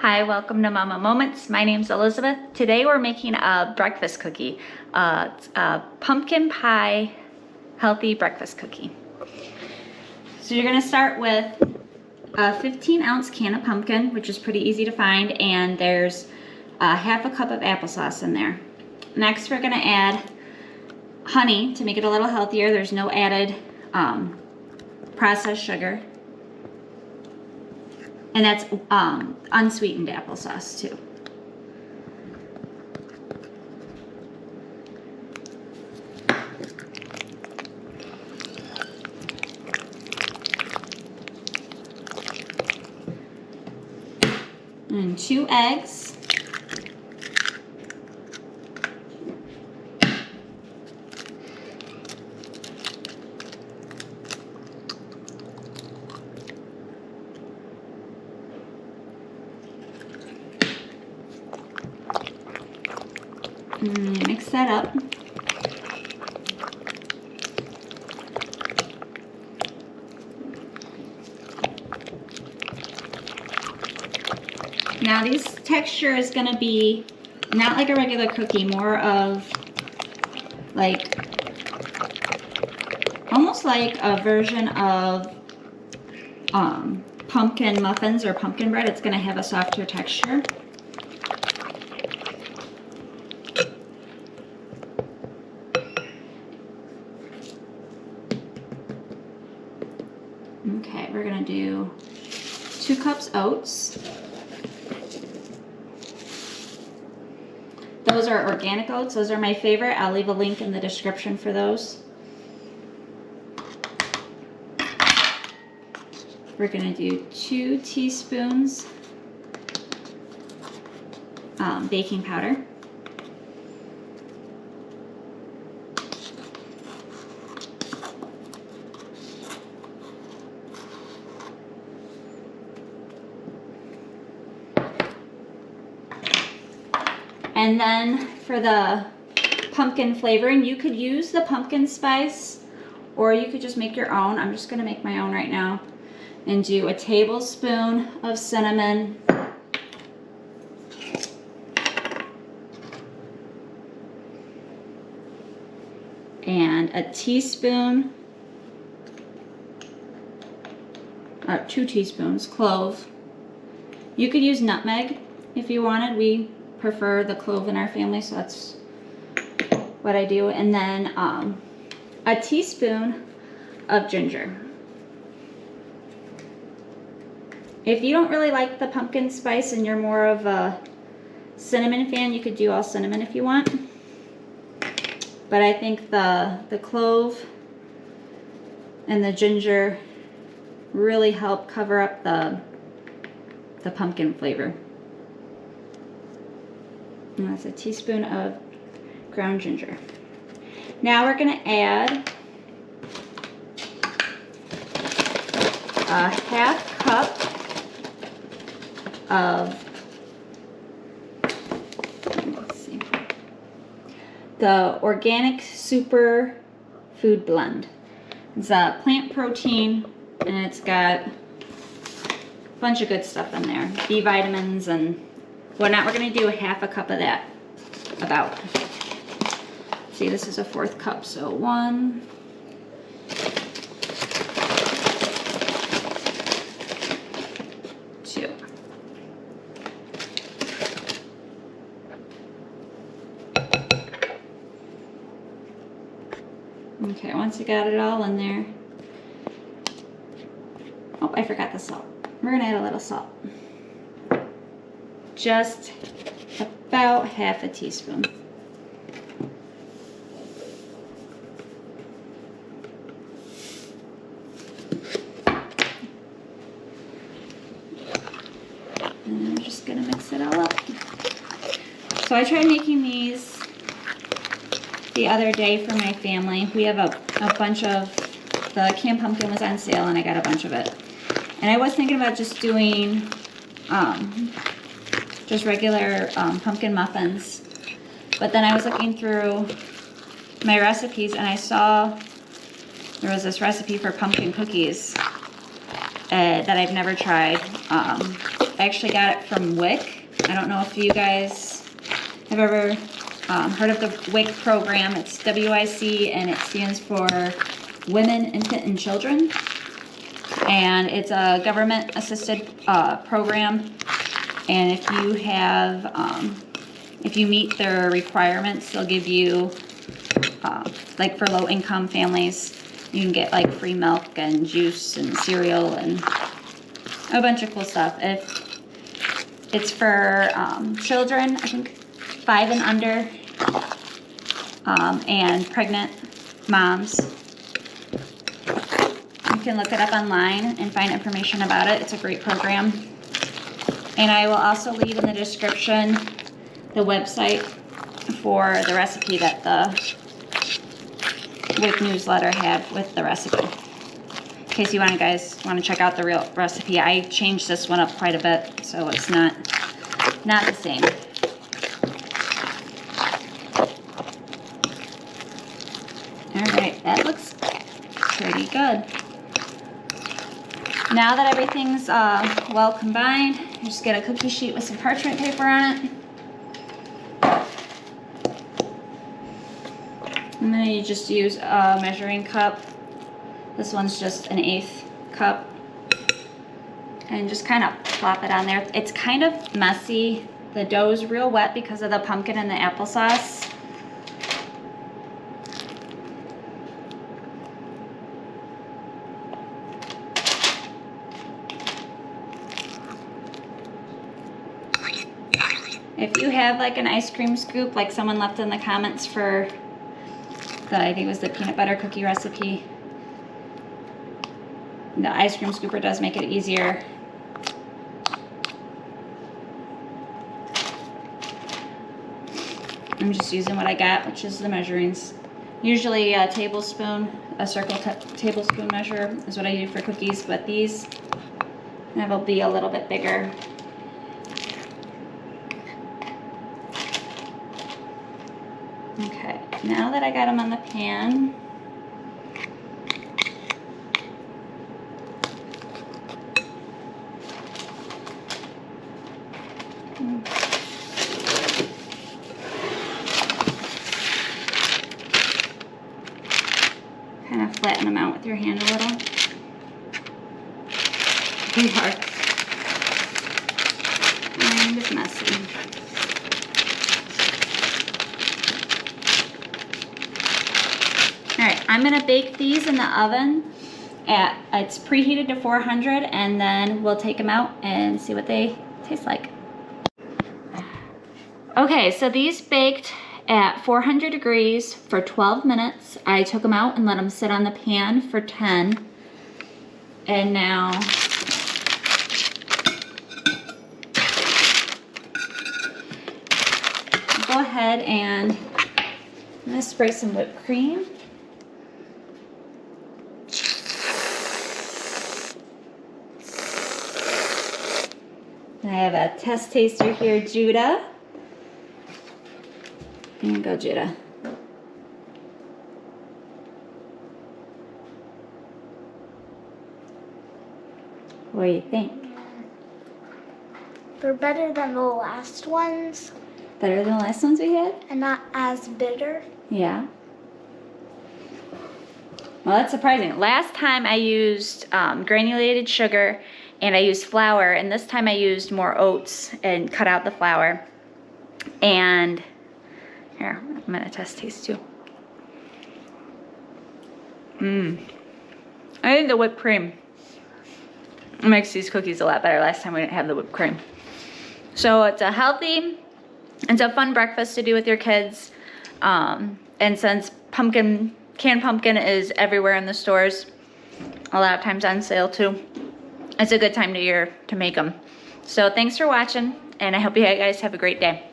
Hi, welcome to Mama Moments. My name's Elizabeth. Today we're making a breakfast cookie, a pumpkin pie healthy breakfast cookie. So you're gonna start with a 15-ounce can of pumpkin, which is pretty easy to find, and there's half a cup of applesauce in there. Next, we're gonna add honey to make it a little healthier. There's no added processed sugar. And that's unsweetened applesauce too. And 2 eggs. And mix that up. Now this texture is going to be not like a regular cookie, more of like, almost like a version of pumpkin muffins or pumpkin bread. It's going to have a softer texture. Okay, we're gonna do 2 cups oats. Those are organic oats. Those are my favorite. I'll leave a link in the description for those. We're gonna do 2 teaspoons baking powder. And then for the pumpkin flavoring, you could use the pumpkin spice or you could just make your own. I'm just gonna make my own right now and do a tablespoon of cinnamon, and a teaspoon, 2 teaspoons clove. You could use nutmeg if you wanted. We prefer the clove in our family, so that's what I do. And then a teaspoon of ginger. If you don't really like the pumpkin spice and you're more of a cinnamon fan, you could do all cinnamon if you want. But I think the clove and the ginger really help cover up the pumpkin flavor. And that's a teaspoon of ground ginger. Now we're going to add a half cup of, let's see, the organic superfood blend. It's a plant protein and it's got a bunch of good stuff in there, B vitamins and whatnot. We're going to do a half a cup of that, about. See, this is a 4th cup, so 1, 2. Okay, once you got it all in there, oh, I forgot the salt. We're going to add a little salt. Just about half a teaspoon. And I'm just gonna mix it all up. So I tried making these the other day for my family. We have a bunch of, the canned pumpkin was on sale and I got a bunch of it. And I was thinking about just doing just regular pumpkin muffins. But then I was looking through my recipes and I saw there was this recipe for pumpkin cookies that I've never tried. I actually got it from WIC. I don't know if you guys have ever heard of the WIC program. It's WIC, and it stands for Women, Infant, and Children. And it's a government-assisted program. And if you have, if you meet their requirements, they'll give you, like for low-income families, you can get like free milk and juice and cereal and a bunch of cool stuff. If it's for children, I think 5 and under, and pregnant moms. You can look it up online and find information about it. It's a great program. And I will also leave in the description the website for the recipe that the WIC newsletter had with the recipe. In case you guys want to check out the real recipe. I changed this one up quite a bit, so it's not the same. Alright, that looks pretty good. Now that everything's well combined, just get a cookie sheet with some parchment paper on it. And then you just use a measuring cup. This one's just an 1/8 cup. And just kind of plop it on there. It's kind of messy. The dough's real wet because of the pumpkin and the applesauce. If you have like an ice cream scoop, like someone left in the comments for I think it was the peanut butter cookie recipe, the ice cream scooper does make it easier. I'm just using what I got, which is the measurings. Usually a tablespoon, a circle tablespoon measure is what I do for cookies, but these will be a little bit bigger. Okay, now that I got them on the pan, kind of flatten them out with your hand a little. They are kind of messy. Alright, I'm going to bake these in the oven it's preheated to 400, and then we'll take them out and see what they taste like. Okay, so these baked at 400 degrees for 12 minutes. I took them out and let them sit on the pan for 10. And now go ahead and I'm going to spray some whipped cream. I have a test taster here, Judah. Here you go, Judah. What do you think? They're better than the last ones. Better than the last ones we had? And not as bitter. Yeah. Well, that's surprising. Last time I used granulated sugar and I used flour, and this time I used more oats and cut out the flour. And here, I'm gonna test taste too. I think the whipped cream makes these cookies a lot better. Last time we didn't have the whipped cream. So it's a healthy, it's a fun breakfast to do with your kids. And since canned pumpkin is everywhere in the stores, a lot of times on sale too, it's a good time of year to make them. So thanks for watching, and I hope you guys have a great day.